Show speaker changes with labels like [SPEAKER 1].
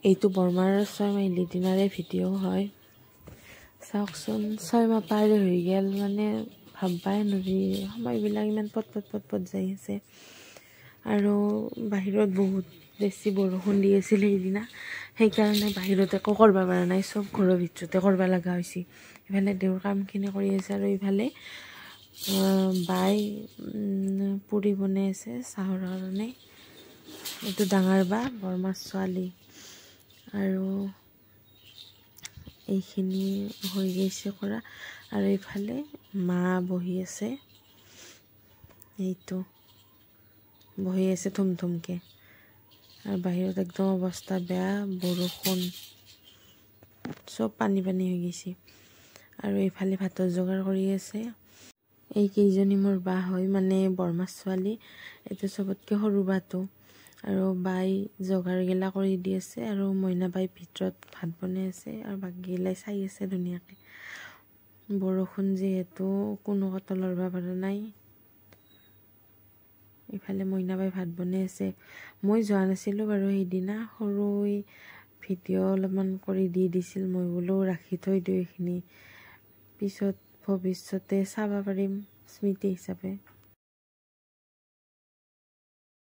[SPEAKER 1] এইটো বৰমাৰ 6 মাহিলী দিনাৰে ভিডিঅ' হয় চাওকচোন 6 মাহ পাৰ হৈ গেল মানে ভাববাই নৰি সময়বিলাক ইমান পট যাই আছে আৰু বাহিৰত বহুত বেছি বৰষুণ দি আছিল সেইদিনা সেইকাৰণে বাহিৰত একো কৰিব পৰা নাই সব ঘৰৰ ভিতৰতে কৰিব লগা হৈছে ইফালে দেউৰ কামখিনি কৰি আছে আৰু ইফালে বাই পুৰি বনাই আছে চাহৰ কাৰণে এইটো ডাঙৰ বা বৰমাৰ ছোৱালী আৰু এইখিনি হৈ গৈছে কৰা আৰু ইফালে মা বহি আছে এইটো বহি আছে থুমথুমকে আৰু বাহিৰত একদম অৱস্থা বেয়া বৰষুণ সব পানী হৈ গৈছে আৰু ইফালে ভাতৰ যোগাৰ কৰি আছে এই কেইজনী মোৰ বা হয় মানে বৰমাৰ ছোৱালী এইটো সবতকে সৰু বাটো আৰু বাই যোগাৰ গিলা কৰি দি আছে আৰু মইনা বাই ভিতৰত ভাত বনাই আছে আৰু বাকীগিলাই চাই আছে ধুনীয়াকে বৰষুণ যিহেতু কোনো কথা লৰব পৰা নাই ইফালে মইনা বাই ভাত বনাই আছে মই যোৱা নাছিলোঁ বাৰু সেইদিনা সৰু ভিডিঅ' অলপমান কৰি দিছিল মই বোলো ৰাখি থৈ দিওঁ এইখিনি পিছত ভৱিষ্যতে চাব পাৰিম স্মৃতি হিচাপে